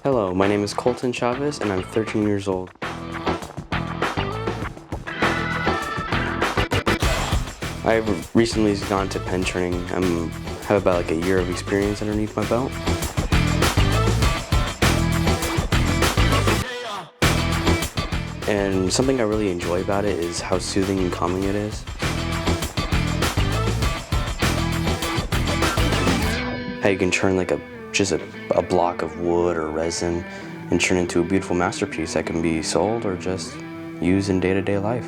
Hello, my name is Colton Chavez and I'm 13 years old. I've recently gone to pen training. Have about like a year of experience underneath my belt. And something I really enjoy about it is how soothing and calming it is. How you can turn like a block of wood or resin and turn into a beautiful masterpiece that can be sold or just used in day-to-day life.